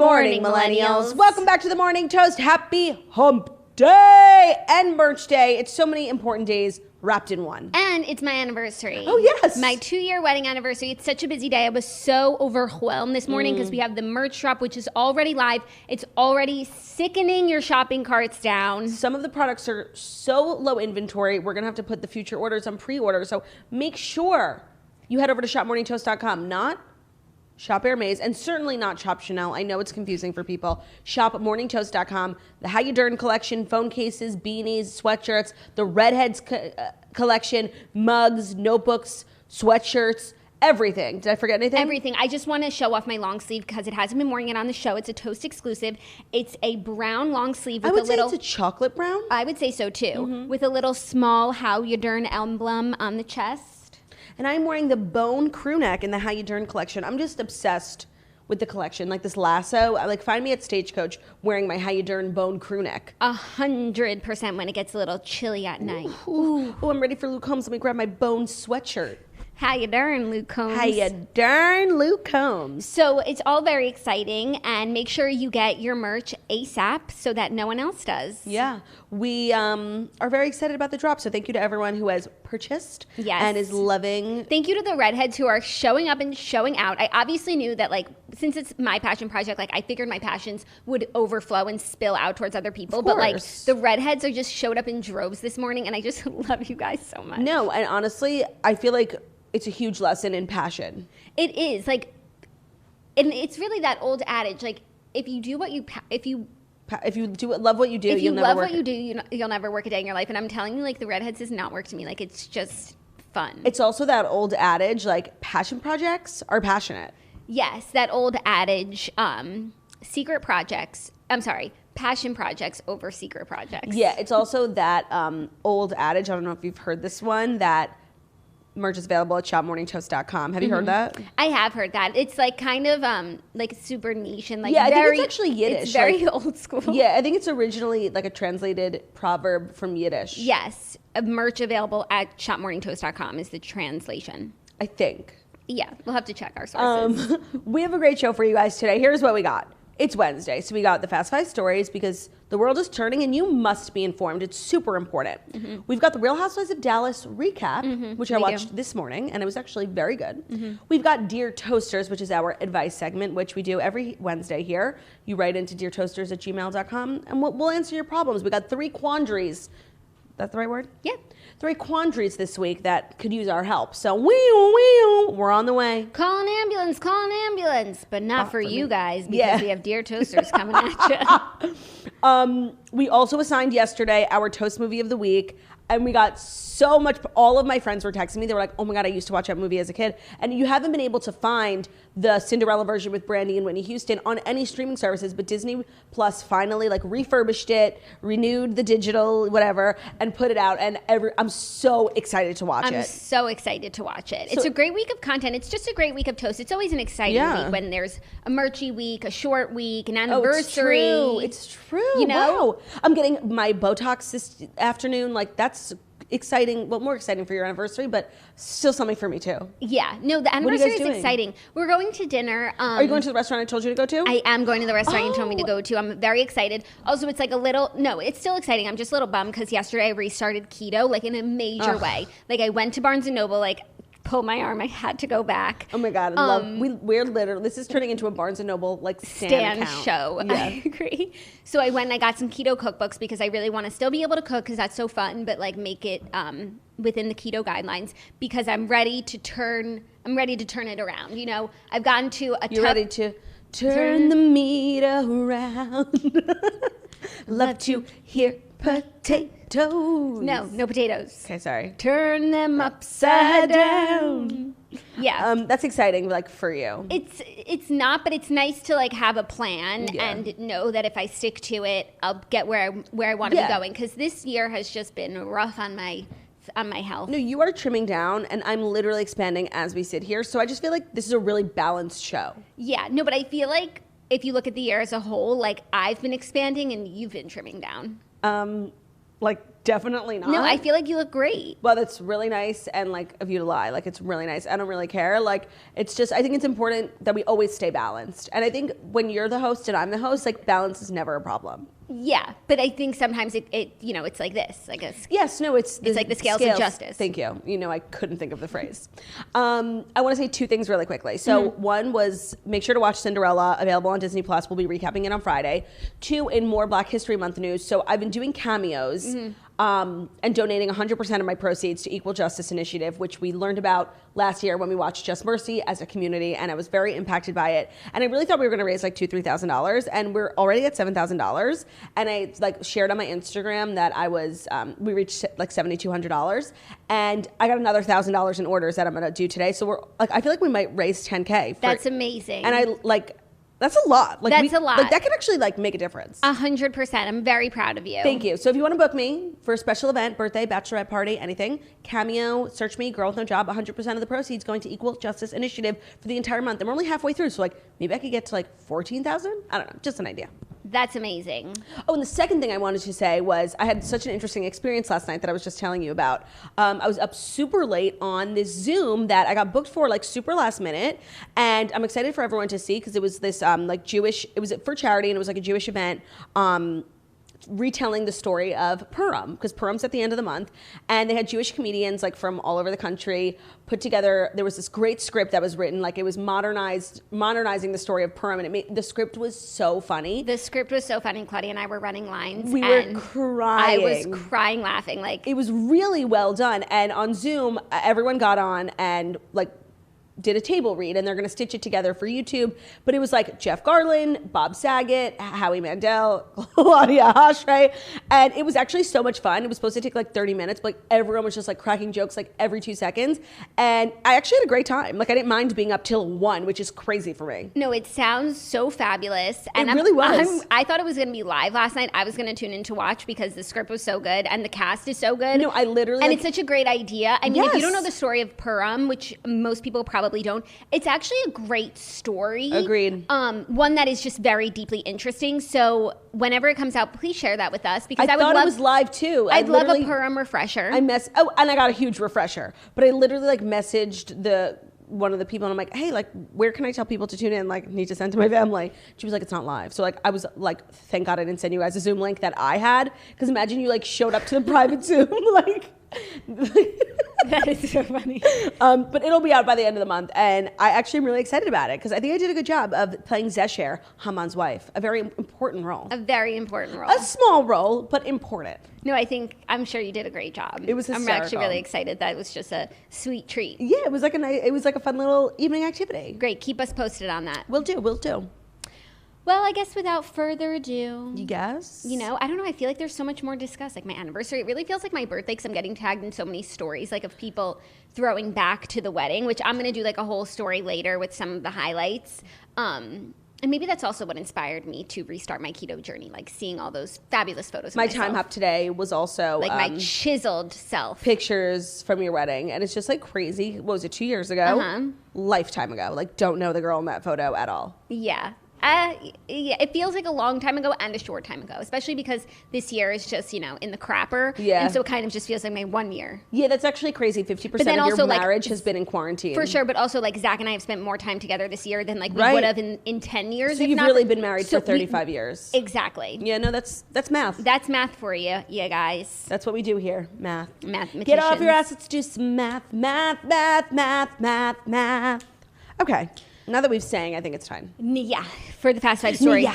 morning, millennials. Welcome back to the Morning Toast. Happy Hump Day and Merch Day. It's so many important days wrapped in one. And it's my anniversary. Oh, yes. My 2-year wedding anniversary. It's such a busy day. I was so overwhelmed this morning because we have the merch drop, which is already live. It's already sickening your shopping carts down. Some of the products are so low inventory, we're going to have to put the future orders on pre-order. So make sure you head over to shopmorningtoast.com. Not Shop Hermes, and certainly not Shop Chanel. I know it's confusing for people. Shop morningtoast.com. The How You Dern collection, phone cases, beanies, sweatshirts, the Redheads collection, mugs, notebooks, sweatshirts, everything. Did I forget anything? Everything. I just want to show off my long sleeve because it hasn't been wearing it on the show. It's a Toast exclusive. It's a brown long sleeve with I would say it's a chocolate brown. I would say so too. With a little small How You Dern emblem on the chest. And I'm wearing the bone crew neck in the How You Dern collection. I'm just obsessed with the collection, like this lasso. Find me at Stagecoach wearing my How You Dern bone crew neck. 100% when it gets a little chilly at night. Ooh, I'm ready for Luke Combs. Let me grab my bone sweatshirt. How you darn, Luke Combs. How you darn, Luke Combs. So it's all very exciting, and make sure you get your merch ASAP so that no one else does. Yeah, we are very excited about the drop, so thank you to everyone who has purchased and is loving. Thank you to the redheads who are showing up and showing out. I obviously knew that, since it's my passion project, I figured my passions would overflow and spill out towards other people. But, the redheads are just showed up in droves this morning, and I just love you guys so much. No, and honestly, I feel like it's a huge lesson in passion. It is, and it's really that old adage, if you do what you, if you love what you do, you'll never work. You'll never work a day in your life. And I'm telling you, the redheads has not worked to me. It's just fun. It's also that old adage, passion projects are passionate. Yes, that old adage, passion projects over secret projects. Yeah, it's also that old adage, I don't know if you've heard this one, that merch is available at shopmorningtoast.com. Have you heard that? I have heard that. It's kind of super niche and I think it's actually Yiddish. It's very old school. Yeah, I think it's originally a translated proverb from Yiddish. Yes, merch available at shopmorningtoast.com is the translation. I think. Yeah, we'll have to check our sources. We have a great show for you guys today. Here's what we got. It's Wednesday, so we got the Fast 5 stories because the world is turning and you must be informed. It's super important. We've got the Real Housewives of Dallas recap, which I watched this morning, and it was actually very good. We've got Dear Toasters, which is our advice segment, which we do every Wednesday here. You write into deartoasters@gmail.com, and we'll answer your problems. We got 3 quandaries. That's the right word? Yeah. 3 quandaries this week that could use our help. So we're on the way. Call an ambulance, but not for you guys because we have Dear Toasters coming at you. We also assigned yesterday our Toast Movie of the Week, and we got so much. All of my friends were texting me. They were like, oh my God, I used to watch that movie as a kid. And you haven't been able to find the Cinderella version with Brandy and Whitney Houston on any streaming services, but Disney Plus finally refurbished it, renewed the digital whatever, and put it out. And I'm so excited to watch it. I'm so excited to watch it. It's a great week of content. It's just a great week of Toast. It's always an exciting week when there's a merchy week, a short week, an anniversary. It's true. Wow. I'm getting my Botox this afternoon. That's exciting. Well, more exciting for your anniversary, but still something for me too. Yeah. No, the anniversary is exciting. We're going to dinner. Are you going to the restaurant I told you to go to? I am going to the restaurant you told me to go to. I'm very excited. Also, it's it's still exciting. I'm just a little bummed because yesterday I restarted keto in a major way. I went to Barnes & Noble, pulled my arm. I had to go back. Oh my God. We're literally, this is turning into a Barnes & Noble stand show. Yeah. I agree. So I went and I got some keto cookbooks because I really want to still be able to cook because that's so fun, but make it within the keto guidelines because I'm ready to turn it around. I've gotten to a You're ready to turn the meat around. Love to hear potatoes. No potatoes. Okay, sorry. Turn them upside down. Yeah. That's exciting, for you. It's not, but it's nice to have a plan and know that if I stick to it, I'll get where I want to be going. Because this year has just been rough on my health. No, you are trimming down, and I'm literally expanding as we sit here. So I just feel like this is a really balanced show. Yeah. No, but I feel like if you look at the year as a whole, I've been expanding and you've been trimming down. Like, definitely not. No, I feel like you look great. Well, that's really nice, and like of you to lie. Like, it's really nice. I don't really care. Like, it's just, I think it's important that we always stay balanced. And I think when you're the host and I'm the host, like, balance is never a problem. Yeah, but I think sometimes it you know, it's like this, like a yes, no, it's like the scales of justice. Thank you. You know, I couldn't think of the phrase. I want to say two things really quickly. So one was make sure to watch Cinderella, available on Disney Plus. We'll be recapping it on Friday. Two, in more Black History Month news. So I've been doing cameos. And donating 100% of my proceeds to Equal Justice Initiative, which we learned about last year when we watched Just Mercy as a community, and I was very impacted by it. And I really thought we were going to raise like $2,000-3,000, and we're already at $7,000. And I like shared on my Instagram that I was we reached like $7,200, and I got another $1,000 in orders that I'm going to do today. So we're like, I feel like we might raise $10K. That's amazing. And I like. That's a lot. Like, that's a lot. Like, that can actually like make a difference. 100%. I'm very proud of you. Thank you. So if you want to book me for a special event, birthday, bachelorette party, anything, Cameo, search me, Girl with No Job, 100% of the proceeds going to Equal Justice Initiative for the entire month. And we're only halfway through, so like maybe I could get to like 14,000. I don't know, just an idea. That's amazing. Oh, and the second thing I wanted to say was I had such an interesting experience last night that I was just telling you about. I was up super late on this Zoom that I got booked for like super last minute, and I'm excited for everyone to see because it was this like Jewish, it was for charity, and it was like a Jewish event retelling the story of Purim, because Purim's at the end of the month, and they had Jewish comedians like from all over the country put together. There was this great script that was written, like it was modernizing the story of Purim, and the script was so funny. The script was so funny. Claudia and I were running lines. We were crying. I was crying laughing. Like, it was really well done. And on Zoom, everyone got on and like did a table read, and they're going to stitch it together for YouTube. But it was like Jeff Garland, Bob Saget, Howie Mandel, Claudia, Oshry, and it was actually so much fun. It was supposed to take like 30 minutes, but like everyone was just like cracking jokes like every 2 seconds, and I actually had a great time. Like, I didn't mind being up till 1, which is crazy for me. No, it sounds so fabulous, and it really was. I thought it was going to be live last night. I was going to tune in to watch because the script was so good and the cast is so good. No, I literally, and like, it's such a great idea. I mean, yes. If you don't know the story of Purim, which most people probably don't, it's actually a great story. Agreed. One that is just very deeply interesting. So whenever it comes out, please share that with us, because I would thought love, it was live too. I'd love a Purim refresher. And I got a huge refresher. But I literally like messaged one of the people, and I'm like, hey, like, where can I tell people to tune in? Like, need to send to my family. She was like, it's not live. So like, I was like, thank God I didn't send you guys a Zoom link that I had, because imagine you like showed up to the private Zoom like. That is so funny. But it'll be out by the end of the month, and I actually am really excited about it because I think I did a good job of playing Zesher, Haman's wife, a very important role. A very important role. A small role, but important. No, I'm sure you did a great job. It was hysterical. I'm actually really excited. That was just a sweet treat. Yeah, it was like a fun little evening activity. Great. Keep us posted on that. We'll do. Well, I guess without further ado. You guess? You know, I don't know. I feel like there's so much more to discuss. Like my anniversary, it really feels like my birthday because I'm getting tagged in so many stories, like of people throwing back to the wedding, which I'm going to do like a whole story later with some of the highlights. And maybe that's also what inspired me to restart my keto journey, like seeing all those fabulous photos of my myself. time hop today was also like my chiseled self. Pictures from your wedding, and it's just like crazy. What was it, 2 years ago? Lifetime ago. Like, don't know the girl in that photo at all. Yeah. Yeah, it feels like a long time ago and a short time ago, especially because this year is just, in the crapper. Yeah. And so it kind of just feels like my 1 year. Yeah, that's actually crazy. 50% of your marriage has been in quarantine. For sure, but also like Zach and I have spent more time together this year than like we would have in 10 years. So you've really been married for 35 years. Exactly. Yeah, no, that's math. That's math for you guys. That's what we do here, math. Mathematicians. Get off your ass, let's do some math. Okay. Now that we've sang, I think it's time. Yeah, for the Fast 5 story. Yeah.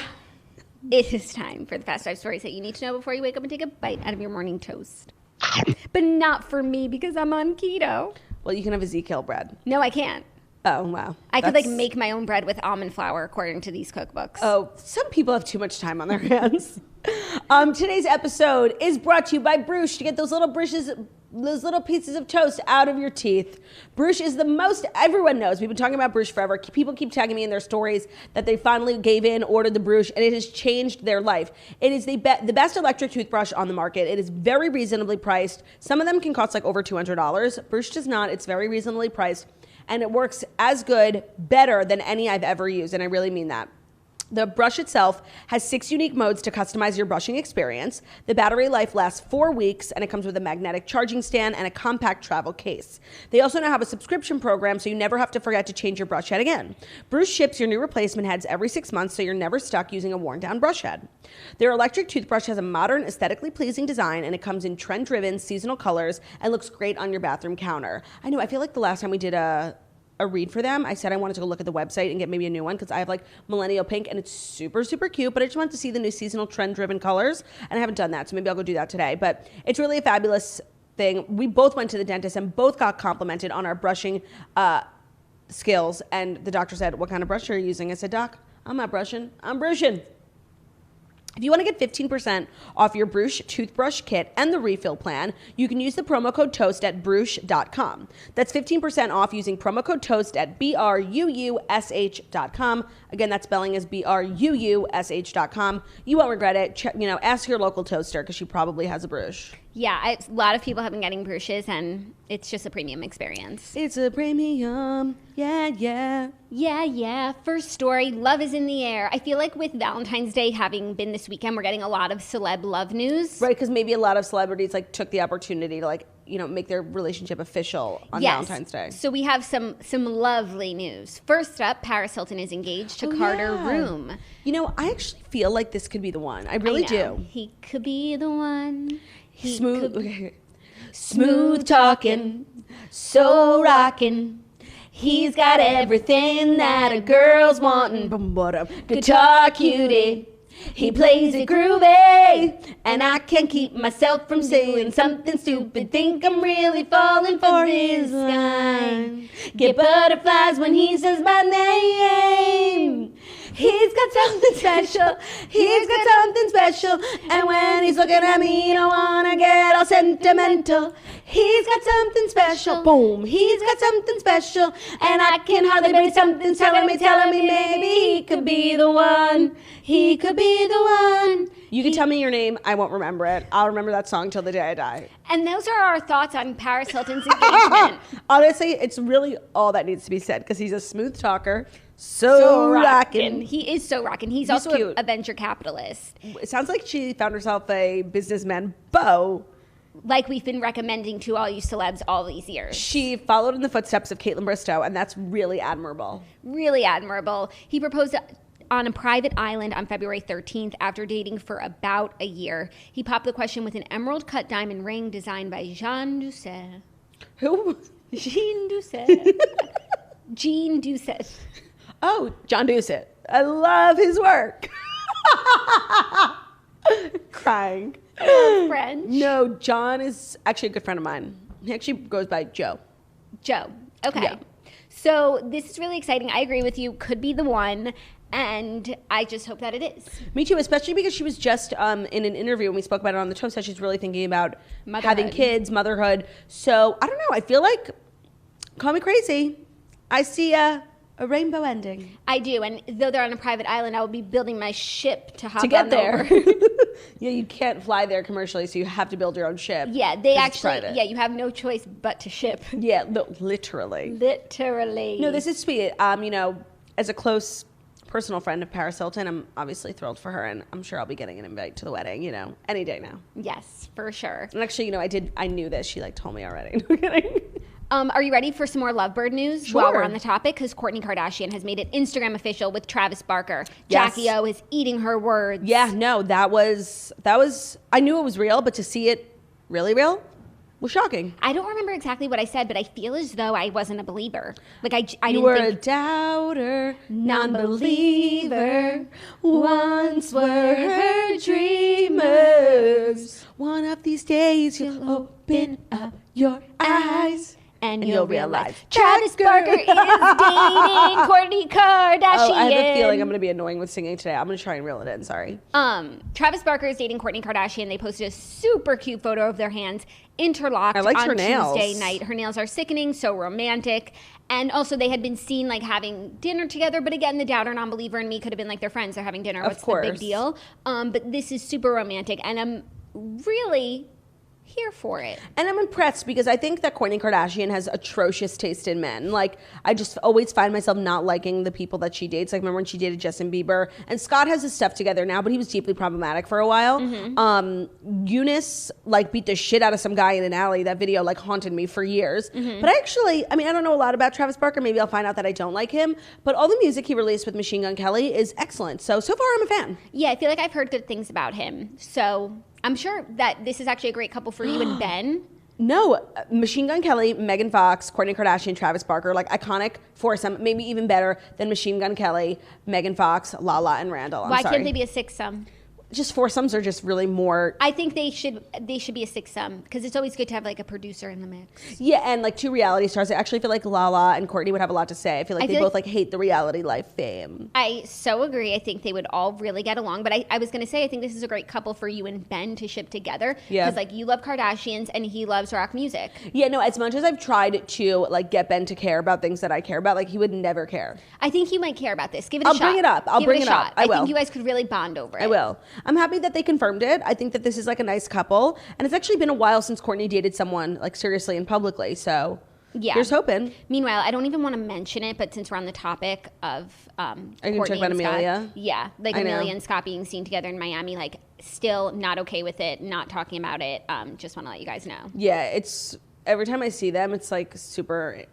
It is time for the Fast 5 stories that you need to know before you wake up and take a bite out of your morning toast. But not for me because I'm on keto. Well, you can have Ezekiel bread. No, I can't. Oh, wow. I could like make my own bread with almond flour according to these cookbooks. Oh, some people have too much time on their hands. Today's episode is brought to you by Bruce. To get those little pieces of toast out of your teeth. Bruce is the most, everyone knows, we've been talking about Bruce forever. People keep tagging me in their stories that they finally gave in, ordered the Bruce, and it has changed their life. It is the best electric toothbrush on the market. It is very reasonably priced. Some of them can cost like over $200. Bruce does not. It's very reasonably priced, and it works as good, better than any I've ever used, and I really mean that. The brush itself has 6 unique modes to customize your brushing experience. The battery life lasts 4 weeks, and it comes with a magnetic charging stand and a compact travel case. They also now have a subscription program, so you never have to forget to change your brush head again. Bruce ships your new replacement heads every 6 months, so you're never stuck using a worn-down brush head. Their electric toothbrush has a modern, aesthetically pleasing design, and it comes in trend-driven, seasonal colors and looks great on your bathroom counter. I know, I feel like the last time we did a read for them, I said I wanted to go look at the website and get maybe a new one because I have like millennial pink and it's super, super cute, but I just wanted to see the new seasonal trend-driven colors, and I haven't done that, so maybe I'll go do that today. But it's really a fabulous thing. We both went to the dentist and both got complimented on our brushing skills, and the doctor said, "What kind of brush are you using?" I said, "Doc, I'm not brushing, I'm brushing." If you want to get 15% off your Bruce toothbrush kit and the refill plan, you can use the promo code TOAST at Bruce.com. That's 15% off using promo code TOAST at BRUUSH.com. Again, that spelling is BRUUSH.com. You won't regret it. Ask your local toaster because she probably has a Bruce. Yeah, a lot of people have been getting brushes, and it's just a premium experience. It's a premium. Yeah, yeah. Yeah, yeah. First story, love is in the air. I feel like with Valentine's Day having been this weekend, we're getting a lot of celeb love news. Right, because maybe a lot of celebrities took the opportunity to make their relationship official on Valentine's Day. So we have some lovely news. First up, Paris Hilton is engaged to Carter Reum. I actually feel like this could be the one. I really do. He could be the one. Smooth talking, so rocking. He's got everything that a girl's wanting. Guitar cutie. He plays it groovy, and I can't keep myself from saying something stupid. Think I'm really falling for his line. Get butterflies when he says my name. He's got something special. He's got something special. And when he's looking at me, I don't wanna get all sentimental. He's got something special. Boom. He's got something special. And I can hardly believe something's telling me maybe he could be the one. He could be the one. You can tell me your name. I won't remember it. I'll remember that song till the day I die. And those are our thoughts on Paris Hilton's engagement. Honestly, it's really all that needs to be said because he's a smooth talker. So rockin'. He is so rockin'. He's also cute. a venture capitalist. It sounds like she found herself a businessman beau. Like we've been recommending to all you celebs all these years. She followed in the footsteps of Caitlin Bristow, and that's really admirable. Really admirable. He proposed on a private island on February 13th after dating for about a year. He popped the question with an emerald-cut diamond ring designed by Jean Doucet. Who? Jean Doucet. Jean Doucet. Oh, John Doucet. I love his work. Crying. French? No, John is actually a good friend of mine. He actually goes by Joe. Joe. Okay. Yeah. So this is really exciting. I agree with you. Could be the one. And I just hope that it is. Me too, especially because she was just in an interview when we spoke about it on the Toast that she's really thinking about having kids, motherhood. So, I don't know. I feel like, call me crazy, I see a rainbow ending. I do, and though they're on a private island, I will be building my ship to hop to get on there. over. Yeah, you can't fly there commercially, so you have to build your own ship. Yeah, they actually, you have no choice but to ship. Yeah, no, literally. Literally. No, this is sweet. As a close personal friend of Paris Hilton, I'm obviously thrilled for her, and I'm sure I'll be getting an invite to the wedding, any day now. Yes, for sure. And actually, I knew this. She told me already. No kidding. Are you ready for some more lovebird news? Sure. While we're on the topic, because Kourtney Kardashian has made it Instagram official with Travis Barker. Yes. Jackie O is eating her words. Yeah, no, that was, I knew it was real, but to see it really real was shocking. I don't remember exactly what I said, but I feel as though I wasn't a believer. I didn't You were a doubter, non-believer. Once were her dreamers. One of these days you'll open up your eyes. And you'll realize Travis Barker is dating Kourtney Kardashian. Oh, I have a feeling I'm going to be annoying with singing today. I'm going to try and reel it in. Sorry. Travis Barker is dating Kourtney Kardashian. They posted a super cute photo of their hands interlocked on her nails. Tuesday night. Her nails are sickening, so romantic. And also they had been seen having dinner together. But again, the doubter non-believer in me could have been they're friends. They're having dinner. What's the big deal? But this is super romantic. And I'm really... here for it. And I'm impressed because I think that Kourtney Kardashian has atrocious taste in men. Like, I just always find myself not liking the people that she dates. Like, remember when she dated Justin Bieber? And Scott has his stuff together now, but he was deeply problematic for a while. Eunice, like, beat the shit out of some guy in an alley. That video, like, haunted me for years. But I don't know a lot about Travis Barker. Maybe I'll find out that I don't like him. But all the music he released with Machine Gun Kelly is excellent. So far, I'm a fan. Yeah, I feel like I've heard good things about him. So I'm sure that this is actually a great couple for you and Ben. No, Machine Gun Kelly, Megan Fox, Kourtney Kardashian, Travis Barker, like iconic foursome, maybe even better than Machine Gun Kelly, Megan Fox, Lala, and Randall. Why can't they be a six-some? Just foursomes are just really more. I think they should be a six-some because it's always good to have like a producer in the mix. Yeah, and like two reality stars. I actually feel like Lala and Kourtney would have a lot to say. I feel like they both like hate the reality life fame. I so agree. I think they would all really get along. But I was going to say, I think this is a great couple for you and Ben to ship together. Yeah. Because like you love Kardashians and he loves rock music. Yeah, no, as much as I've tried to like get Ben to care about things that I care about, like he would never care. I think he might care about this. Give it a shot. I'll bring it up. I'll bring it up. I will. think you guys could really bond over it. I will. I'm happy that they confirmed it. I think that this is like a nice couple. And it's actually been a while since Kourtney dated someone like seriously and publicly. So yeah, here's hoping. Meanwhile, I don't even want to mention it, but since we're on the topic of are you going to talk about Amelia? Yeah, like Amelia and Scott being seen together in Miami, like still not okay with it, not talking about it. Just want to let you guys know. Yeah, it's every time I see them, it's like super.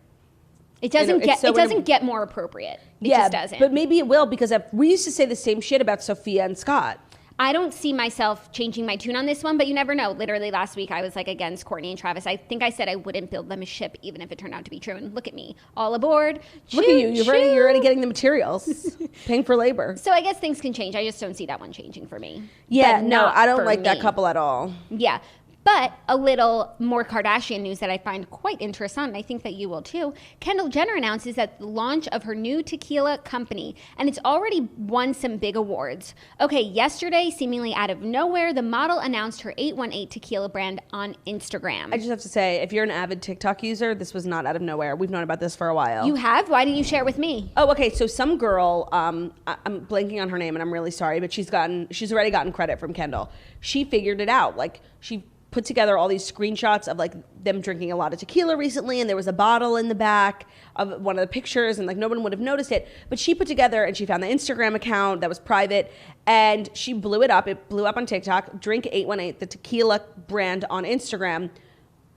It doesn't get more appropriate. It just doesn't. But maybe it will because we used to say the same shit about Sophia and Scott. I don't see myself changing my tune on this one, but you never know. Literally last week I was like against Kourtney and Travis. I think I said I wouldn't build them a ship even if it turned out to be true. And look at me, all aboard. Look at you. You're already getting the materials, paying for labor. So I guess things can change. I just don't see that one changing for me. Yeah, no, I don't like that couple at all. Yeah. But a little more Kardashian news that I find quite interesting, and I think that you will too. Kendall Jenner announces that the launch of her new tequila company, and it's already won some big awards. Okay, yesterday, seemingly out of nowhere, the model announced her 818 tequila brand on Instagram. I just have to say, if you're an avid TikTok user, this was not out of nowhere. We've known about this for a while. You have? Why didn't you share it with me? Oh, okay. So some girl, I'm blanking on her name, and I'm really sorry, but she's already gotten credit from Kendall. She figured it out. Like she put together all these screenshots of like them drinking a lot of tequila recently, and there was a bottle in the back of one of the pictures, and like no one would have noticed it, but she put together and she found the Instagram account that was private and she blew it up. It blew up on TikTok. Drink 818, the tequila brand on Instagram,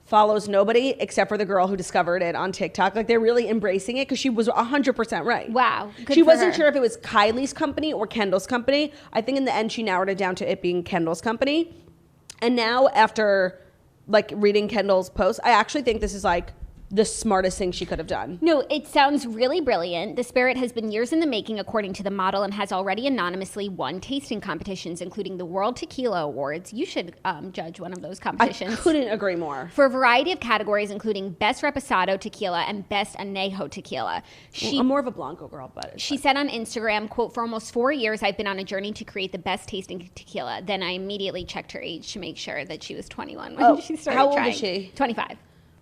follows nobody except for the girl who discovered it on TikTok. Like they're really embracing it because she was 100% right. Wow. She wasn't sure if it was Kylie's company or Kendall's company. I think in the end she narrowed it down to it being Kendall's company. And now after like reading Kendall's post, I actually think this is like the smartest thing she could have done. No, it sounds really brilliant. The spirit has been years in the making, according to the model, and has already anonymously won tasting competitions, including the World Tequila Awards. You should judge one of those competitions. I couldn't agree more. For a variety of categories, including Best Reposado Tequila and Best Añejo Tequila. I'm more of a Blanco girl, but she said on Instagram, quote, "For almost 4 years, I've been on a journey to create the best tasting tequila. Then I immediately checked her age to make sure that she was 21 when she started how old trying. is she? 25.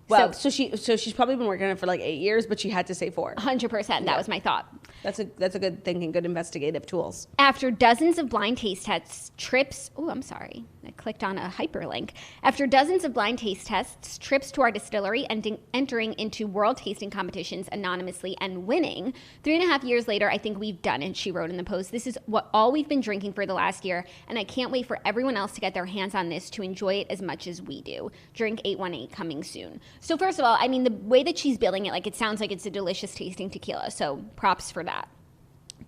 Well, so she's probably been working on it for like 8 years, but she had to say 4. 100%. That was my thought. That's a good thinking, good investigative tools. After dozens of blind taste tests, trips I clicked on a hyperlink. After dozens of blind taste tests, trips to our distillery, and entering into world tasting competitions anonymously and winning, 3.5 years later, I think we've done it, she wrote in the post. This is all we've been drinking for the last year, and I can't wait for everyone else to get their hands on this to enjoy it as much as we do. Drink 818 coming soon. So first of all, I mean, the way that she's billing it, like it sounds like it's a delicious tasting tequila, so props for that.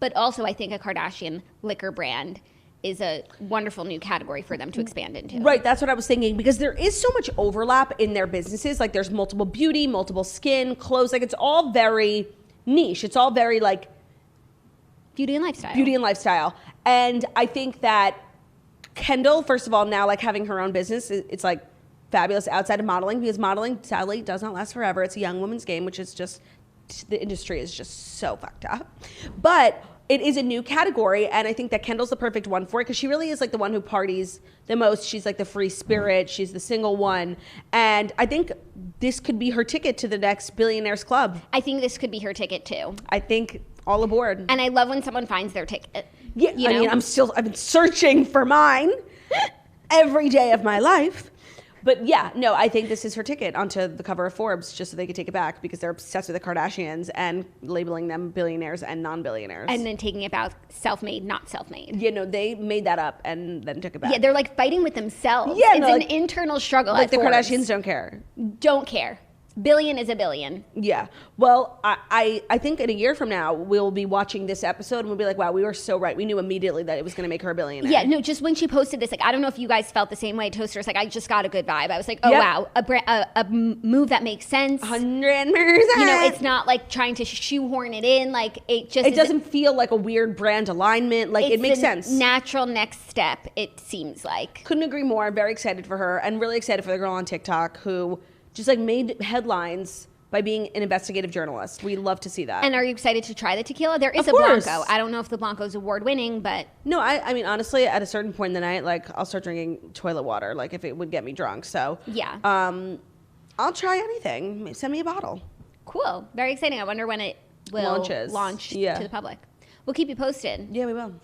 But also, I think a Kardashian liquor brand is a wonderful new category for them to expand into. Right, that's what I was thinking, because there is so much overlap in their businesses. Like there's multiple beauty, multiple skin, clothes, like it's all very niche. It's all very like beauty and lifestyle. Beauty and lifestyle. And I think that Kendall, first of all, now like having her own business, it's like fabulous outside of modeling, because modeling sadly does not last forever. It's a young woman's game, which is just, the industry is just so fucked up. But it is a new category, and I think that Kendall's the perfect one for it, because she really is like the one who parties the most. She's like the free spirit. She's the single one. And I think this could be her ticket to the next Billionaires Club. I think this could be her ticket too. I think all aboard. And I love when someone finds their ticket. Yeah, I mean, I've been searching for mine every day of my life. But yeah, no, I think this is her ticket onto the cover of Forbes just so they could take it back because they're obsessed with the Kardashians and labeling them billionaires and non-billionaires. And then taking it about self-made, not self-made. You know, they made that up and then took it back. Yeah, they're like fighting with themselves. Yeah, it's no, an like, internal struggle. Like the Forbes. Kardashians don't care. Don't care. Billion is a billion. Yeah. Well, I think in a year from now, we'll be watching this episode and we'll be like, wow, we were so right. We knew immediately that it was going to make her a billionaire. Yeah, no, just when she posted this, like, I don't know if you guys felt the same way, Toasters. Like, I just got a good vibe. I was like, oh, Yep. wow, a move that makes sense. 100%. You know, it's not like trying to shoehorn it in. Like, it doesn't feel like a weird brand alignment. Like, it makes sense. Natural next step, it seems like. Couldn't agree more. I'm very excited for her and really excited for the girl on TikTok who just like made headlines by being an investigative journalist. We love to see that. And are you excited to try the tequila? There is Of a course. Blanco. I don't know if the Blanco's award winning, but No, I mean, honestly, at a certain point in the night, like, I'll start drinking toilet water, like, if it would get me drunk. So, yeah. I'll try anything. Send me a bottle. Cool. Very exciting. I wonder when it will launch to the public. We'll keep you posted. Yeah, we will.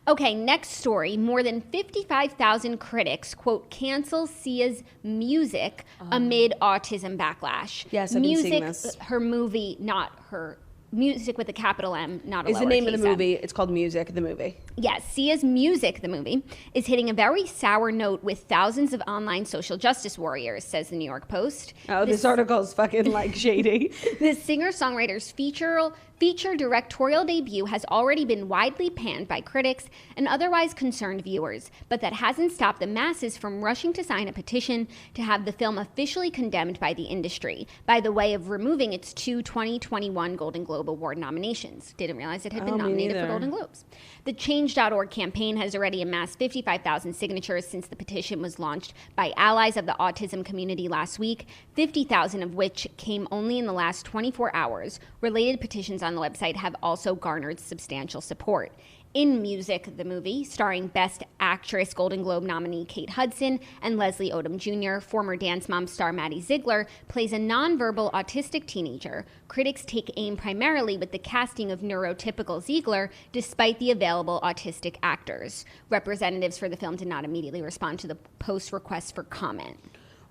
Okay, next story. More than 55,000 critics, quote, cancel Sia's music amid autism backlash. Yes, I've been seeing this. Her movie, not her music with a capital M, not a lowercase m. Is the name of the movie. It's called Music, the movie. Yes, Sia's Music, the movie, is hitting a very sour note with thousands of online social justice warriors, says the New York Post. Oh, this article is fucking, like, shady. The singer-songwriter's feature directorial debut has already been widely panned by critics and otherwise concerned viewers, but that hasn't stopped the masses from rushing to sign a petition to have the film officially condemned by the industry by the way of removing its 2 2021 Golden Globe Award nominations. Didn't realize it had been nominated for Golden Globes. The Change.org campaign has already amassed 55,000 signatures since the petition was launched by allies of the autism community last week, 50,000 of which came only in the last 24 hours. Related petitions on the website have also garnered substantial support. In Music, the movie, starring Best Actress Golden Globe nominee Kate Hudson and Leslie Odom Jr., former Dance Mom star Maddie Ziegler plays a nonverbal autistic teenager. Critics take aim primarily with the casting of neurotypical Ziegler, despite the available autistic actors. Representatives for the film did not immediately respond to the Post's request for comment.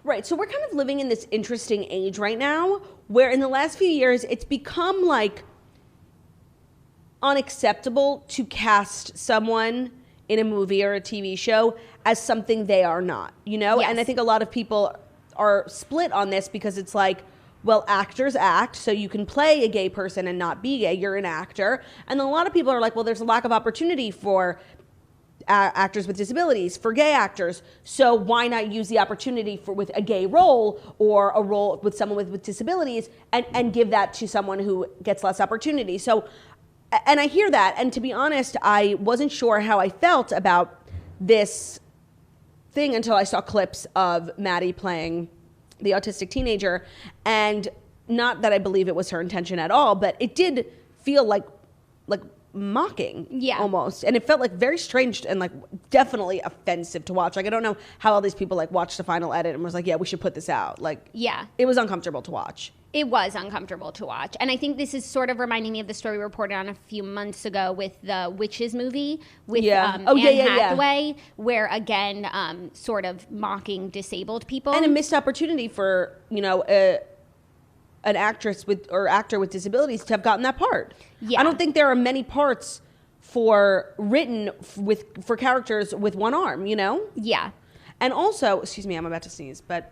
Right, so we're kind of living in this interesting age right now where in the last few years it's become like unacceptable to cast someone in a movie or a TV show as something they are not, you know? Yes. And I think a lot of people are split on this because it's like, well, actors act, so you can play a gay person and not be gay, you're an actor. And then a lot of people are like, well, there's a lack of opportunity for actors with disabilities, for gay actors, so why not use the opportunity with a gay role or a role with someone with disabilities and give that to someone who gets less opportunity. So, and I hear that, and to be honest, I wasn't sure how I felt about this thing until I saw clips of Maddie playing the autistic teenager, and not that I believe it was her intention at all, but it did feel like mocking, almost, and it felt like very strange and like definitely offensive to watch. Like, I don't know how all these people like watched the final edit and was like, yeah, we should put this out. Like, yeah, it was uncomfortable to watch. It was uncomfortable to watch. And I think this is sort of reminding me of the story we reported on a few months ago with the Witches movie with Anne Hathaway, where, again, sort of mocking disabled people. And a missed opportunity for, you know, an actress or actor with disabilities to have gotten that part. Yeah. I don't think there are many parts written for characters with one arm, you know? Yeah. And also, excuse me, I'm about to sneeze, but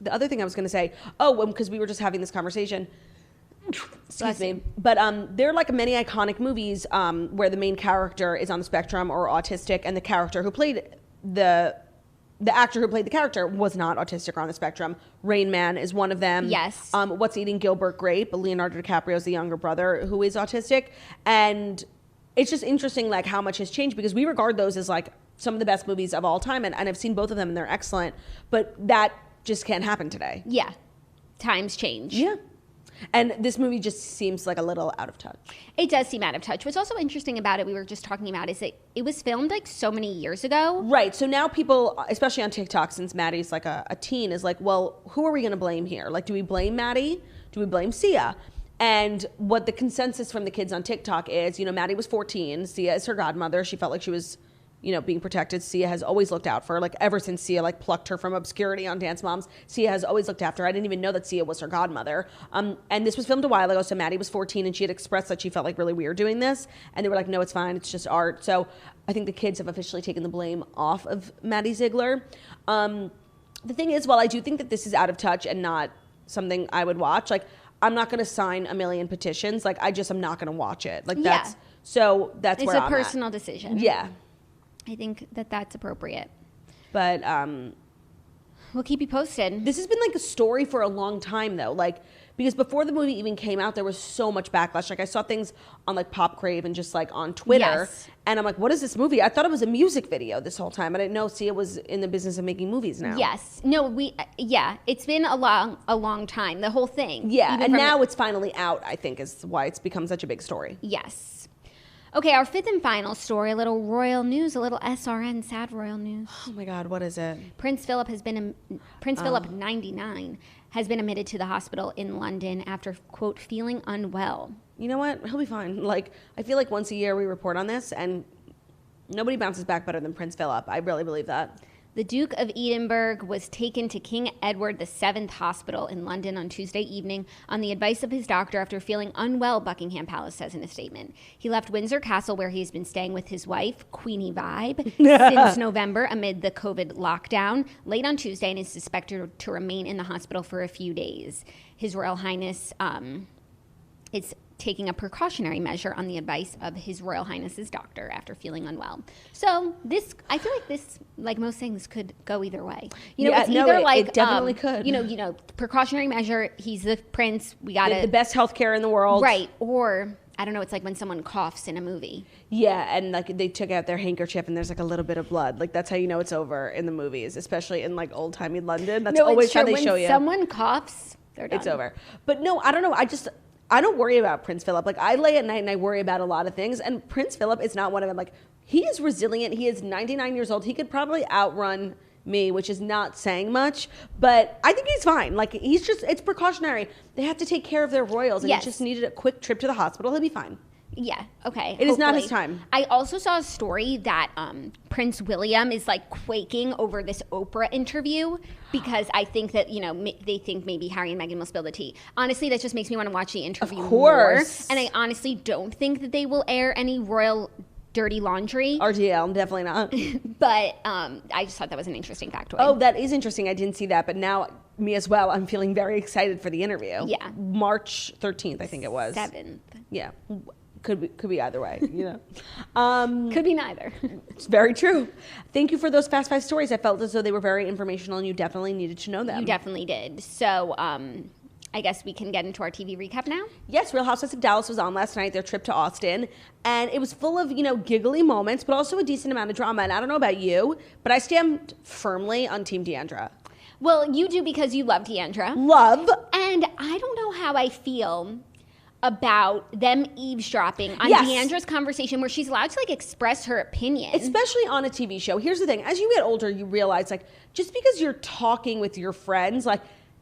the other thing I was going to say, because we were just having this conversation, excuse me, but there are like many iconic movies where the main character is on the spectrum or autistic, and the character who played the actor who played the character was not autistic or on the spectrum. Rain Man is one of them. Yes. What's Eating Gilbert Grape? Leonardo DiCaprio is the younger brother who is autistic, and it's just interesting like how much has changed because we regard those as like some of the best movies of all time, and I've seen both of them and they're excellent, but that just can't happen today. Yeah. Times change. Yeah. And this movie just seems like a little out of touch. It does seem out of touch. What's also interesting about it, we were just talking about, is that it was filmed like so many years ago. Right. So now people, especially on TikTok, since Maddie's like a teen, is like, well, who are we going to blame here? Like, do we blame Maddie? Do we blame Sia? And what the consensus from the kids on TikTok is, you know, Maddie was 14. Sia is her godmother. She felt like she was being protected. Sia has always looked out for her. Like ever since Sia like plucked her from obscurity on Dance Moms, Sia has always looked after her. I didn't even know that Sia was her godmother. And this was filmed a while ago. So Maddie was 14 and she had expressed that she felt like really weird doing this. And they were like, no, it's fine. It's just art. So I think the kids have officially taken the blame off of Maddie Ziegler. The thing is, while I do think that this is out of touch and not something I would watch, like I'm not going to sign a million petitions. Like I'm not going to watch it. Like that's where I'm at. It's a personal decision. Yeah. I think that that's appropriate. But we'll keep you posted. This has been like a story for a long time though. Like because before the movie even came out, there was so much backlash. Like I saw things on like Pop Crave and just like on Twitter. Yes. And I'm like, what is this movie? I thought it was a music video this whole time. I didn't know Sia was in the business of making movies now. Yes. No, it's been a long time, the whole thing. Yeah, and now it's finally out, I think, is why it's become such a big story. Yes. Okay, our fifth and final story, a little royal news, a little SRN, sad royal news. Oh my God, what is it? Prince Philip, 99, has been admitted to the hospital in London after, quote, feeling unwell. You know what? He'll be fine. Like, I feel like once a year we report on this, and nobody bounces back better than Prince Philip. I really believe that. The Duke of Edinburgh was taken to King Edward VII Hospital in London on Tuesday evening on the advice of his doctor after feeling unwell, Buckingham Palace says in a statement. He left Windsor Castle, where he's been staying with his wife, Queenie Vibe, since November amid the COVID lockdown, late on Tuesday, and is suspected to remain in the hospital for a few days. His Royal Highness is taking a precautionary measure on the advice of His Royal Highness's doctor after feeling unwell. So I feel like this, like most things, could go either way. It definitely could. Precautionary measure. He's the prince. We got the best healthcare in the world, right? Or I don't know. It's like when someone coughs in a movie. Yeah, and like they took out their handkerchief and there's like a little bit of blood. Like that's how you know it's over in the movies, especially in like old timey London. That's always how they show you. When someone coughs, they're done. It's over. But no, I don't know. I don't worry about Prince Philip. Like I lay at night and I worry about a lot of things, and Prince Philip is not one of them. Like he is resilient. He is 99 years old. He could probably outrun me, which is not saying much, but I think he's fine. Like it's precautionary. They have to take care of their royals, and he just needed a quick trip to the hospital. He'll be fine. Yeah, okay. It is not his time. I also saw a story that Prince William is like quaking over this Oprah interview because I think that, they think maybe Harry and Meghan will spill the tea. Honestly, that just makes me want to watch the interview more. And I honestly don't think that they will air any royal dirty laundry. RTL, definitely not. But I just thought that was an interesting factoid. Oh, that is interesting. I didn't see that, but now me as well. I'm feeling very excited for the interview. Yeah. March 13th, I think it was. 7th. Yeah. Could be either way, Could be neither. It's very true. Thank you for those Fast Five stories. I felt as though they were very informational and you definitely needed to know them. You definitely did. So I guess we can get into our TV recap now. Yes, Real Housewives of Dallas was on last night, their trip to Austin. And it was full of, giggly moments, but also a decent amount of drama. And I don't know about you, but I stand firmly on Team Deandra. Well, you do because you love Deandra. Love. And I don't know how I feel about them eavesdropping on Deandra's conversation where she's allowed to express her opinion. Especially on a TV show. Here's the thing. As you get older, you realize just because you're talking with your friends, I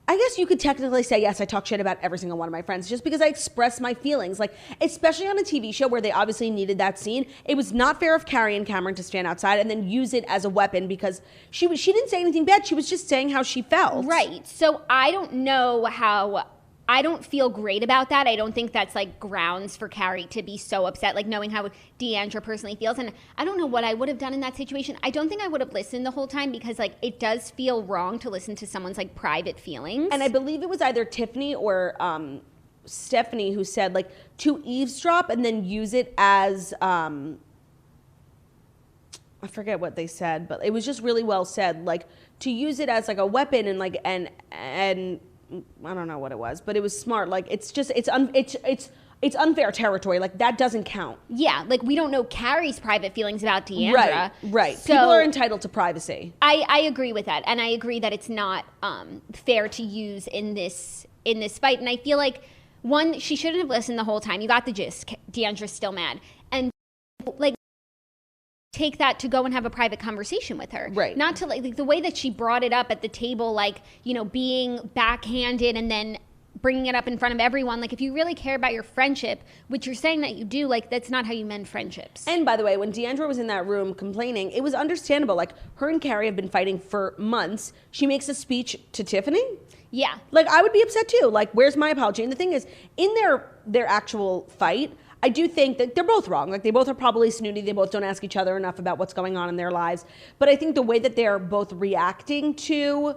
guess you could technically say, yes, I talk shit about every single one of my friends just because I express my feelings. Especially on a TV show where they obviously needed that scene. It was not fair of Carrie and Cameron to stand outside and then use it as a weapon because she didn't say anything bad. She was just saying how she felt. Right. So I don't know how... I don't feel great about that. I don't think that's grounds for Carrie to be so upset, knowing how Deandra personally feels. And I don't know what I would have done in that situation. I don't think I would have listened the whole time because it does feel wrong to listen to someone's private feelings. And I believe it was either Tiffany or Stephanie who said to eavesdrop and then use it as I forget what they said, but it was just really well said. To use it as a weapon and I don't know what it was, but it was smart. It's unfair territory. That doesn't count. Yeah, we don't know Carrie's private feelings about Deandra. Right. So people are entitled to privacy. I agree with that, and I agree that it's not fair to use in this fight. And I feel one, she shouldn't have listened the whole time. You got the gist. Deandra's still mad, and take that to go and have a private conversation with her. Right. Not to the way that she brought it up at the table, being backhanded and then bringing it up in front of everyone. Like, if you really care about your friendship, which you're saying that you do, like, that's not how you mend friendships. And by the way, when Deandra was in that room complaining, it was understandable. Like, her and Carrie have been fighting for months. She makes a speech to Tiffany. Yeah. Like, I would be upset too. Like, where's my apology? And the thing is, in their actual fight, I do think that they're both wrong. Like, they both are probably snooty. They both don't ask each other enough about what's going on in their lives. But I think the way that they're both reacting to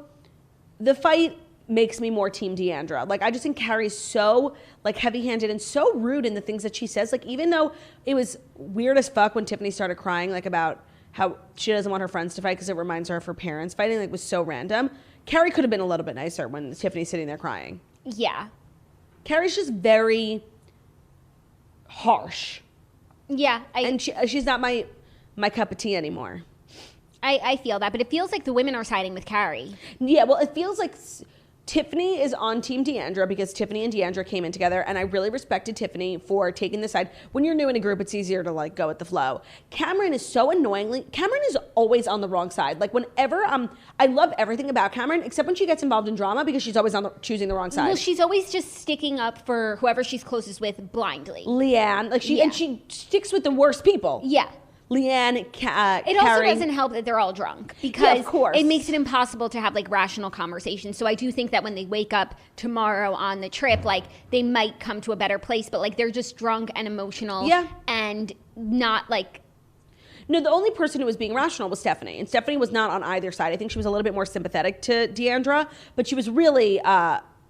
the fight makes me more team Deandra. Like, I just think Carrie's so, like, heavy-handed and so rude in the things that she says. Like, even though it was weird as fuck when Tiffany started crying, like, about how she doesn't want her friends to fight because it reminds her of her parents fighting, like, it was so random. Carrie could have been a little bit nicer when Tiffany's sitting there crying. Yeah. Carrie's just very harsh. Yeah. And she's not my cup of tea anymore. I feel that, but it feels like the women are siding with Carrie. Yeah, well, it feels like Tiffany is on Team Deandra because Tiffany and Deandra came in together, and I really respected Tiffany for taking the side. When you're new in a group, it's easier to, like, go with the flow. Cameron is so Cameron is always on the wrong side. Like, whenever, I love everything about Cameron, except when she gets involved in drama because she's always choosing the wrong side. Well, she's always just sticking up for whoever she's closest with blindly. Leanne, like, and she sticks with the worst people. Yeah. Leanne, Carrie. It also doesn't help that they're all drunk because of course. It makes it impossible to have, like, rational conversations. So I do think that when they wake up tomorrow on the trip, like, they might come to a better place, but, like, they're just drunk and emotional and not, like... No, the only person who was being rational was Stephanie, and Stephanie was not on either side. I think she was a little bit more sympathetic to Deandra, but she was really...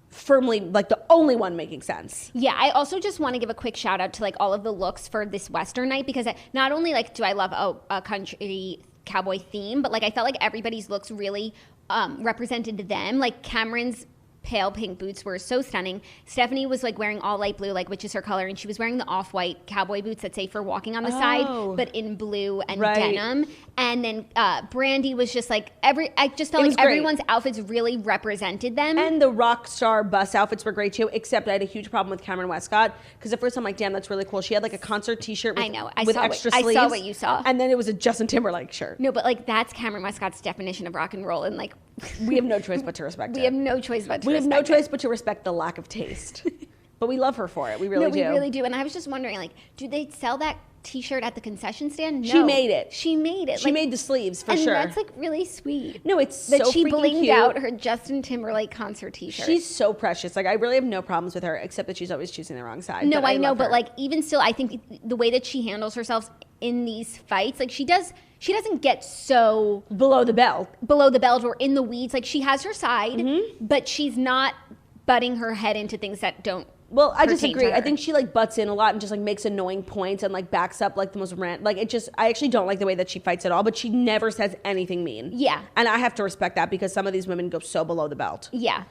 firmly, like, the only one making sense. Yeah, I also just want to give a quick shout out to, like, all of the looks for this Western night because not only, like, do I love a country cowboy theme, but, like, I felt like everybody's looks really represented them. Like, Cameron's pale pink boots were so stunning. Stephanie was, like, wearing all light blue, like, which is her color, and she was wearing the off-white cowboy boots that say for walking on the side, but in blue and denim. And then Brandy was just, like, I just felt like everyone's outfits really represented them. And the rock star bus outfits were great too, except I had a huge problem with Cameron Westcott because at first I'm like, damn, that's really cool. She had, like, a concert t-shirt with extra sleeves. I saw what you saw. And then it was a Justin Timberlake shirt. No, but, like, that's Cameron Westcott's definition of rock and roll, and, like... we have no choice but to respect it. We have no choice but to respect it. We have no choice but to respect the lack of taste. But we love her for it. We really do. No, we really do. And I was just wondering, like, do they sell that t-shirt at the concession stand? No. She made it. She made it. She made the sleeves, for sure. And that's, like, really sweet. No, it's that so she freaking blinged cute. out her Justin Timberlake concert t-shirt. She's so precious. Like, I really have no problems with her, except that she's always choosing the wrong side. No, I know, but, like, even still, I think the way that she handles herself in these fights, like, she doesn't get so below the belt or in the weeds. Like, she has her side, but she's not butting her head into things that don't. Well, I disagree. I think she, like, butts in a lot and just, like, makes annoying points and, like, backs up, like, the most like, it just, I actually don't like the way that she fights at all, but she never says anything mean. Yeah. And I have to respect that because some of these women go so below the belt. Yeah.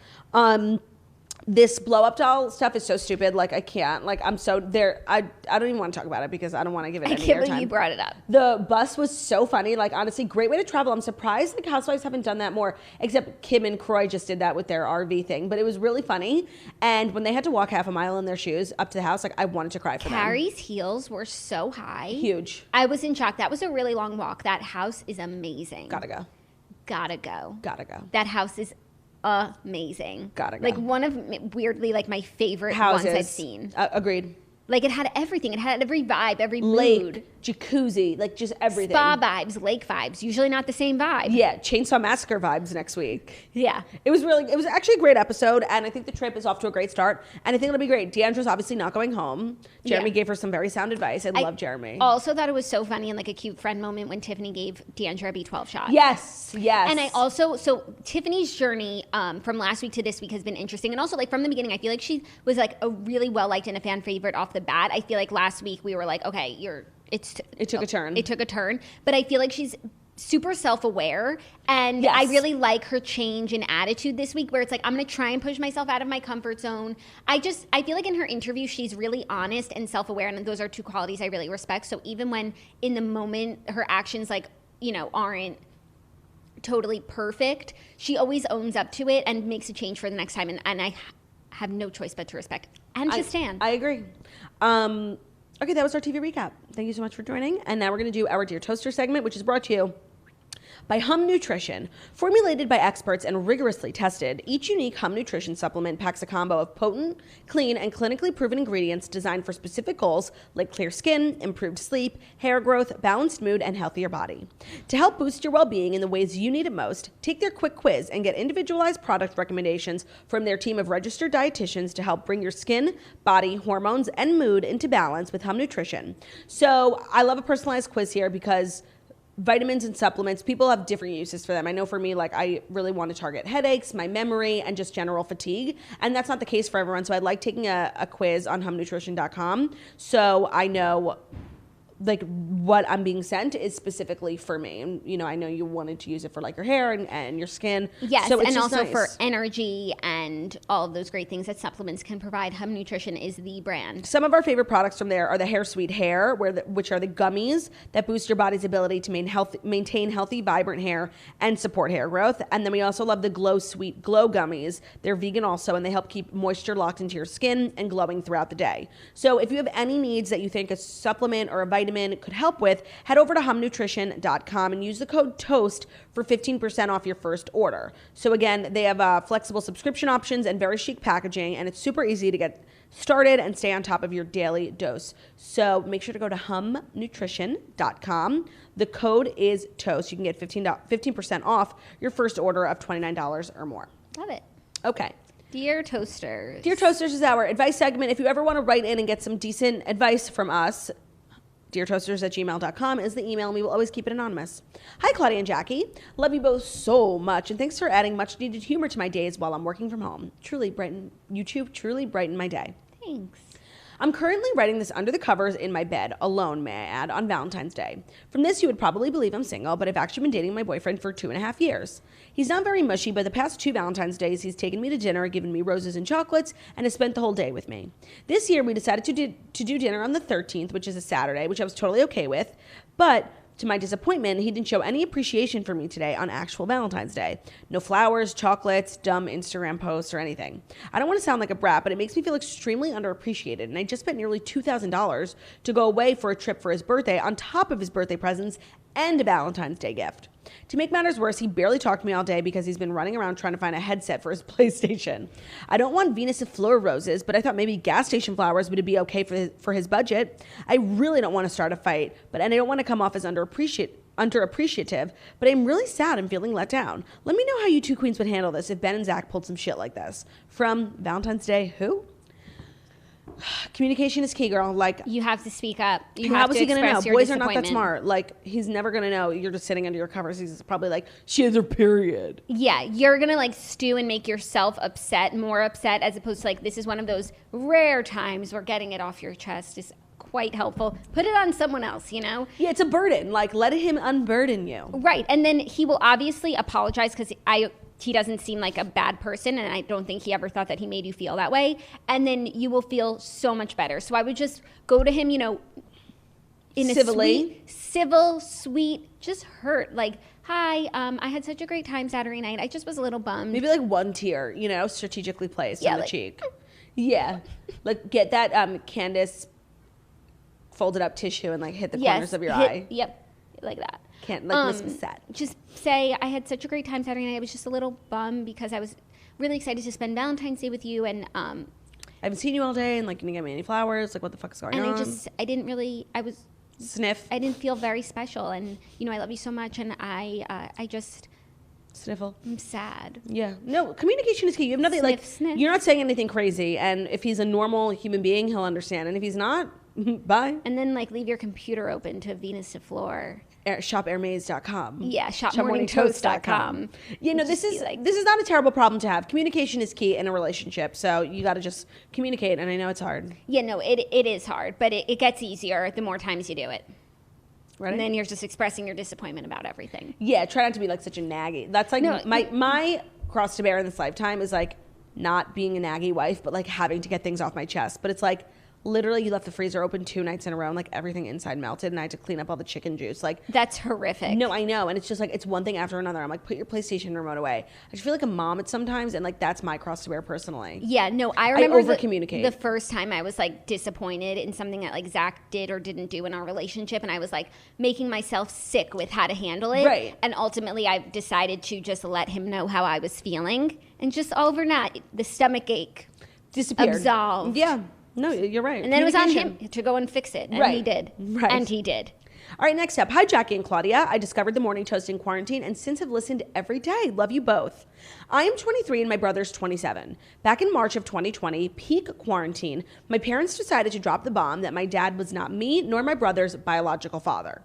This blow-up doll stuff is so stupid. Like, I can't. Like, I'm so there. I don't even want to talk about it because I don't want to give it any airtime. I can't believe you brought it up. The bus was so funny. Like, honestly, great way to travel. I'm surprised like Housewives haven't done that more. Except Kim and Croy just did that with their RV thing. But it was really funny. And when they had to walk half a mile in their shoes up to the house, like, I wanted to cry for them. Carrie's heels were so high. Huge. I was in shock. That was a really long walk. That house is amazing. Gotta go. Gotta go. Gotta go. That house is amazing. Gotta go. Like, one of, weirdly, like, my favorite houses ones I've seen. Agreed. Like, it had everything. It had every vibe, every lake, mood. Jacuzzi, like, just everything. Spa vibes, lake vibes. Usually not the same vibe. Yeah, Chainsaw Massacre vibes next week. Yeah. It was actually a great episode, and I think the trip is off to a great start, and I think it'll be great. Deandra's obviously not going home. Jeremy gave her some very sound advice. I love Jeremy. Also thought it was so funny and, like, a cute friend moment when Tiffany gave Deandra a B12 shot. Yes, yes. And I also, so Tiffany's journey from last week to this week has been interesting, and also, like, from the beginning, I feel like she was, like, a really well-liked and a fan favorite off the bat. I feel like last week we were like, okay, it took a turn. It took a turn. But I feel like she's super self-aware, and I really like her change in attitude this week, where it's like, I'm going to try and push myself out of my comfort zone. I feel like in her interview, she's really honest and self-aware, and those are two qualities I really respect. So even when in the moment her actions, like, you know, aren't totally perfect, she always owns up to it and makes a change for the next time, and I have no choice but to respect and to stand. I agree. Okay, that was our TV recap. Thank you so much for joining. And now we're going to do our Dear Toaster segment, which is brought to you by Hum Nutrition. Formulated by experts and rigorously tested, each unique Hum Nutrition supplement packs a combo of potent, clean, and clinically proven ingredients designed for specific goals like clear skin, improved sleep, hair growth, balanced mood, and healthier body. To help boost your well-being in the ways you need it most, take their quick quiz and get individualized product recommendations from their team of registered dietitians to help bring your skin, body, hormones, and mood into balance with Hum Nutrition. So I love a personalized quiz here because vitamins and supplements, people have different uses for them. I know for me, like, I really want to target headaches, my memory, and just general fatigue. And that's not the case for everyone. So I like taking a quiz on humnutrition.com so I know like what I'm being sent is specifically for me. And, you know, I know you wanted to use it for like your hair and your skin. Yes, so and also nice for energy and all of those great things that supplements can provide. Hum Nutrition is the brand. Some of our favorite products from there are the Hair Sweet Hair, which are the gummies that boost your body's ability to maintain healthy, vibrant hair and support hair growth. And then we also love the Glow Sweet Glow gummies. They're vegan also, and they help keep moisture locked into your skin and glowing throughout the day. So if you have any needs that you think a supplement or a vitamin could help with, head over to humnutrition.com and use the code TOAST for 15% off your first order. So again, they have flexible subscription options and very chic packaging, and it's super easy to get started and stay on top of your daily dose. So make sure to go to humnutrition.com. The code is TOAST. You can get 15% off your first order of $29 or more. Love it. Okay. Dear Toasters. Dear Toasters is our advice segment. If you ever want to write in and get some decent advice from us, deartoasters@gmail.com is the email, and we will always keep it anonymous. Hi, Claudia and Jackie. Love you both so much, and thanks for adding much-needed humor to my days while I'm working from home. You two truly brighten my day. Thanks. I'm currently writing this under the covers in my bed, alone, may I add, on Valentine's Day. From this, you would probably believe I'm single, but I've actually been dating my boyfriend for 2.5 years. He's not very mushy, but the past 2 Valentine's Days, he's taken me to dinner, given me roses and chocolates, and has spent the whole day with me. This year, we decided to do dinner on the 13th, which is a Saturday, which I was totally okay with, but to my disappointment, he didn't show any appreciation for me today on actual Valentine's Day. No flowers, chocolates, dumb Instagram posts, or anything. I don't want to sound like a brat, but it makes me feel extremely underappreciated, and I just spent nearly $2,000 to go away for a trip for his birthday on top of his birthday presents and a Valentine's Day gift. To make matters worse, he barely talked to me all day because he's been running around trying to find a headset for his PlayStation. I don't want Venus de Fleur roses, but I thought maybe gas station flowers would be okay for his budget. I really don't want to start a fight, and I don't want to come off as underappreciative, but I'm really sad and feeling let down. Let me know how you two queens would handle this if Ben and Zach pulled some shit like this. From Valentine's Day, who? Communication is key, girl. Like, you have to speak up. How is he gonna know? Boys are not that smart. Like, he's never gonna know. You're just sitting under your covers. He's probably like, she has her period. Yeah, you're gonna like stew and make yourself more upset, as opposed to like, this is one of those rare times where getting it off your chest is quite helpful. Put it on someone else, you know? Yeah, it's a burden. Like, let him unburden you. Right, and then he will obviously apologize because he doesn't seem like a bad person, and I don't think he ever thought that he made you feel that way. And then you will feel so much better. So I would just go to him, you know, in civilly, civil, sweet, just hurt. Like, hi, I had such a great time Saturday night. I just was a little bummed. Maybe like one tear, you know, strategically placed on the cheek. Yeah, like get that Candace folded up tissue and like hit the corners of your eye. Yep, like that. Can't like miss the set. Just say, I had such a great time Saturday night. I was just a little bummed because I was really excited to spend Valentine's Day with you, and I haven't seen you all day, and like, you didn't get me any flowers. Like, what the fuck is going on? And I didn't sniff. I didn't feel very special, and you know, I love you so much, and I just sniffle. I'm sad. Yeah. No, communication is key. You have nothing sniff. You're not saying anything crazy, and if he's a normal human being, he'll understand, and if he's not, bye. And then like leave your computer open to Venus de Fleur. Shopairmaze.com. Yeah, shopmorningtoast.com. You know, this is not a terrible problem to have. Communication is key in a relationship, so you got to just communicate, and I know it's hard. Yeah, no, it is hard, but it gets easier the more times you do it. Right. And then you're just expressing your disappointment about everything. Yeah, try not to be like such a naggy. That's like my cross to bear in this lifetime is like not being a naggy wife, but like having to get things off my chest. But it's like, literally you left the freezer open 2 nights in a row and like everything inside melted and I had to clean up all the chicken juice. Like, that's horrific. No, I know. And it's just like, it's one thing after another. I'm like, put your PlayStation remote away. I just feel like a mom at sometimes, and like that's my cross to bear personally. Yeah, no, I remember over-communicate. The first time I was like disappointed in something that like Zach did or didn't do in our relationship, and I was like making myself sick with how to handle it. Right. And ultimately I decided to just let him know how I was feeling, and just overnight the stomach ache disappeared. Absolved. Yeah. No, you're right. And then it was on him to go and fix it. And right. he did. Right. And he did. All right, next up. Hi, Jackie and Claudia. I discovered the Morning Toast in quarantine and since have listened every day. Love you both. I am 23 and my brother's 27. Back in March of 2020, peak quarantine, my parents decided to drop the bomb that my dad was not me nor my brother's biological father.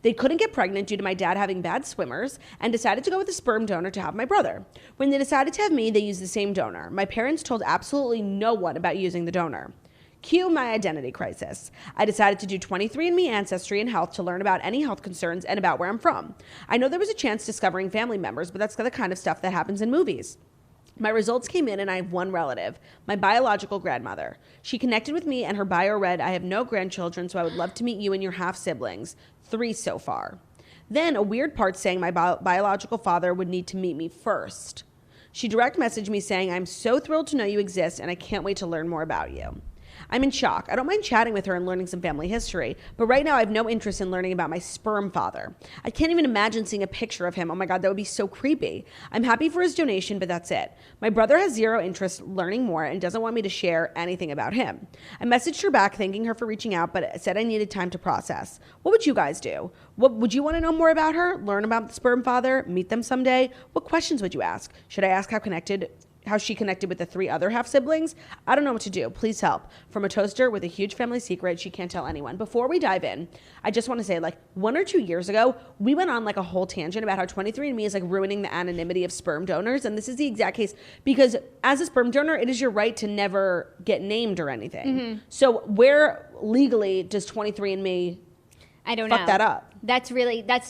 They couldn't get pregnant due to my dad having bad swimmers and decided to go with a sperm donor to have my brother. When they decided to have me, they used the same donor. My parents told absolutely no one about using the donor. Cue my identity crisis. I decided to do 23andMe Ancestry and Health to learn about any health concerns and about where I'm from. I know there was a chance discovering family members, but that's the kind of stuff that happens in movies. My results came in and I have one relative, my biological grandmother. She connected with me and her bio read, I have no grandchildren, so I would love to meet you and your half-siblings. 3 so far. Then a weird part saying my biological father would need to meet me first. She direct messaged me saying, I'm so thrilled to know you exist and I can't wait to learn more about you. I'm in shock. I don't mind chatting with her and learning some family history, but right now I have no interest in learning about my sperm father. I can't even imagine seeing a picture of him. Oh my God, that would be so creepy. I'm happy for his donation, but that's it. My brother has zero interest learning more and doesn't want me to share anything about him. I messaged her back thanking her for reaching out, but said I needed time to process. What would you guys do? What would you want to know more about her? Learn about the sperm father? Meet them someday? What questions would you ask? Should I ask how she connected with the 3 other half-siblings? I don't know what to do. Please help. From a toaster with a huge family secret she can't tell anyone. Before we dive in, I just want to say, like, 1 or 2 years ago, we went on like a whole tangent about how 23andMe is like ruining the anonymity of sperm donors. And this is the exact case because as a sperm donor, it is your right to never get named or anything. Mm-hmm. So where legally does 23andMe I don't know. Fuck that up? That's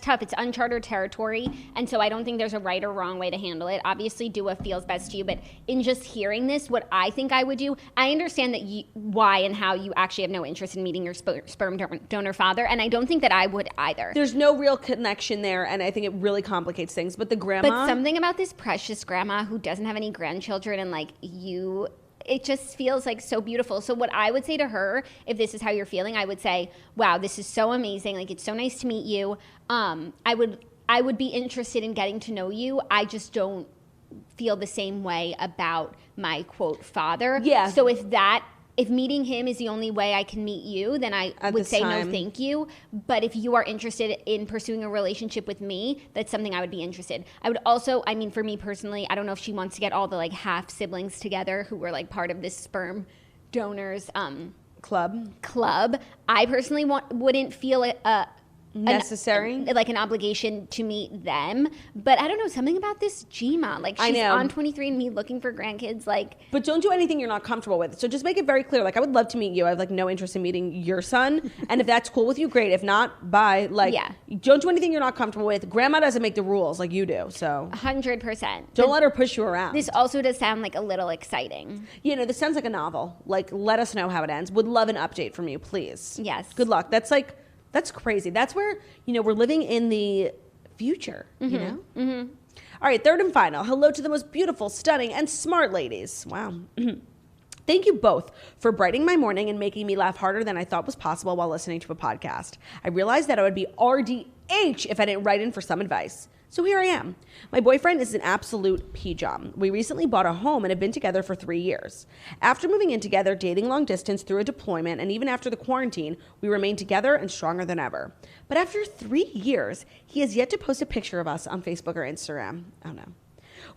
tough. It's uncharted territory. And so I don't think there's a right or wrong way to handle it. Obviously, do what feels best to you. But in just hearing this, what I think I would do, I understand that why and how you actually have no interest in meeting your sperm donor father. And I don't think that I would either. There's no real connection there. And I think it really complicates things. But the grandma. But something about this precious grandma who doesn't have any grandchildren and like you. It just feels like so beautiful. So what I would say to her, if this is how you're feeling, I would say, wow, this is so amazing. Like, it's so nice to meet you. I would be interested in getting to know you. I just don't feel the same way about my quote father. Yeah. So if meeting him is the only way I can meet you, then I would say no thank you. But if you are interested in pursuing a relationship with me, that's something I would be interested. I would also, I mean, for me personally, I don't know if she wants to get all the like half siblings together who were like part of this sperm donors club. I personally wouldn't feel necessary, like an obligation to meet them. But I don't know, something about this Gma, like she's on 23andMe looking for grandkids, like. But don't do anything you're not comfortable with. So just make it very clear, like, I would love to meet you. I have like no interest in meeting your son, and if that's cool with you, great. If not, bye. Like, don't do anything you're not comfortable with. Grandma doesn't make the rules like you do, so 100%. Don't let her push you around. This also does sound like a little exciting. You know, this sounds like a novel. Like, let us know how it ends. Would love an update from you, please. Yes. Good luck. That's crazy. That's where, we're living in the future, you know? Mm-hmm. All right, third and final. Hello to the most beautiful, stunning, and smart ladies. Wow. Thank you both for brightening my morning and making me laugh harder than I thought was possible while listening to a podcast. I realized that I would be RDH if I didn't write in for some advice. So here I am. My boyfriend is an absolute pjom. We recently bought a home and have been together for 3 years. After moving in together, dating long distance through a deployment, and even after the quarantine, we remained together and stronger than ever. But after 3 years, he has yet to post a picture of us on Facebook or Instagram. Oh no.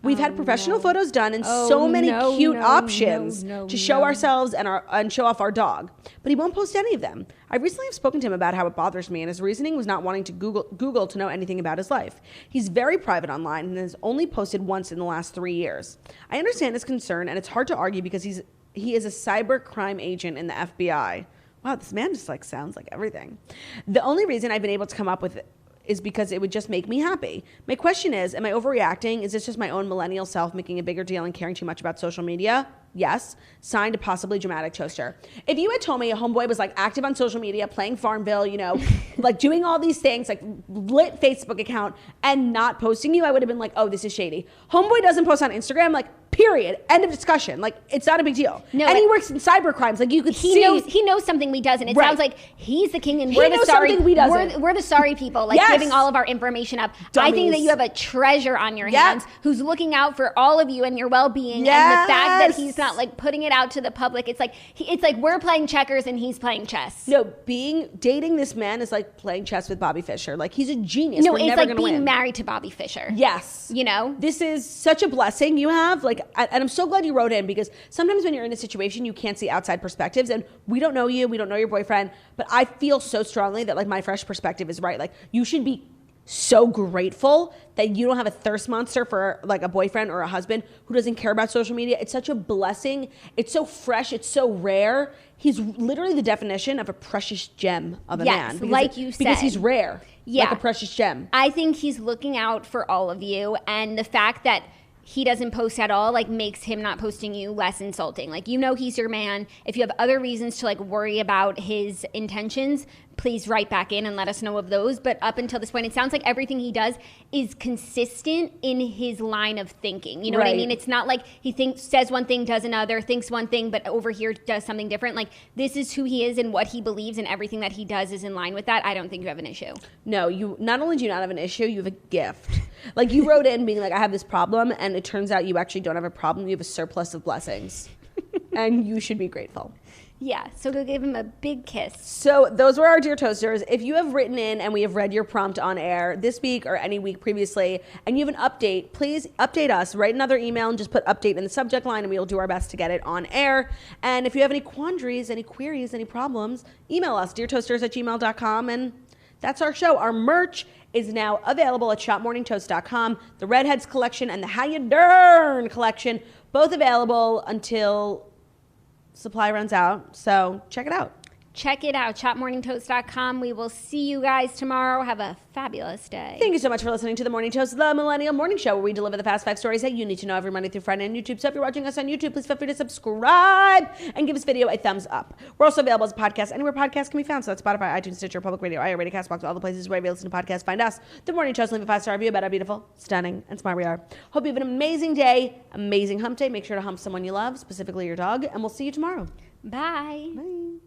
We've had professional photos done and so many cute options to show ourselves and show off our dog. But he won't post any of them. I recently have spoken to him about how it bothers me, and his reasoning was not wanting to Google to know anything about his life. He's very private online and has only posted once in the last 3 years. I understand his concern, and it's hard to argue because he is a cyber crime agent in the FBI. Wow, this man just sounds like everything. The only reason I've been able to come up with is because it would just make me happy. My question is, am I overreacting? Is this just my own millennial self making a bigger deal and caring too much about social media? Yes. Signed, a possibly dramatic toaster. If you had told me a homeboy was like active on social media, playing Farmville, you know, like doing all these things, like lit Facebook account and not posting you, I would have been like, oh, this is shady. Homeboy doesn't post on Instagram, like, period. End of discussion. Like, it's not a big deal. No, and he works in cyber crimes. Like, you could see. He knows something we doesn't. It sounds like he's the king and we're the sorry. We're the sorry people, like giving all of our information up. Dummies. I think that you have a treasure on your hands who's looking out for all of you and your well-being. And the fact that he's not like putting it out to the public, it's like we're playing checkers and he's playing chess. No, dating this man is like playing chess with Bobby Fischer. Like, he's a genius. No, it's like being married to Bobby Fischer. Yes. You know? This is such a blessing you have. Like, and I'm so glad you wrote in, because sometimes when you're in a situation, you can't see outside perspectives, and we don't know you, we don't know your boyfriend, but I feel so strongly that like my fresh perspective is right. Like, you should be so grateful that you don't have a thirst monster for like a boyfriend or a husband who doesn't care about social media. It's such a blessing. It's so fresh. It's so rare. He's literally the definition of a precious gem of a man. Like you said. Because he's rare. Yeah. Like a precious gem. I think he's looking out for all of you, and the fact that he doesn't post at all, like, makes him not posting you less insulting. Like, you know, he's your man. If you have other reasons to like worry about his intentions, please write back in and let us know of those. But up until this point, it sounds like everything he does is consistent in his line of thinking. You know what I mean? It's not like he says one thing, does another, thinks one thing, but over here does something different. Like, this is who he is and what he believes, and everything that he does is in line with that. I don't think you have an issue. No, you not only do you not have an issue, you have a gift. Like, you wrote in being like, I have this problem, and it turns out you actually don't have a problem. You have a surplus of blessings. And you should be grateful. Yeah, so go give him a big kiss. So those were our Dear Toasters. If you have written in and we have read your prompt on air this week or any week previously, and you have an update, please update us. Write another email and just put update in the subject line, and we will do our best to get it on air. And if you have any quandaries, any queries, any problems, email us, deartoasters@gmail.com. And that's our show. Our merch is now available at shopmorningtoast.com. The Redheads collection and the How You Dern collection, both available until supply runs out. So check it out. Check it out, shopmorningtoast.com. We will see you guys tomorrow. Have a fabulous day. Thank you so much for listening to The Morning Toast, the Millennial Morning Show, where we deliver the fast 5 stories that you need to know every Monday through Friday on YouTube. So if you're watching us on YouTube, please feel free to subscribe and give this video a thumbs up. We're also available as a podcast anywhere podcasts can be found. So that's Spotify, iTunes, Stitcher, Public Radio, iHeartRadio, CastBox, all the places where you listen to podcasts. Find us, The Morning Toast. Leave a 5-star review about how beautiful, stunning, and smart we are. Hope you have an amazing day, amazing hump day. Make sure to hump someone you love, specifically your dog, and we'll see you tomorrow. Bye. Bye.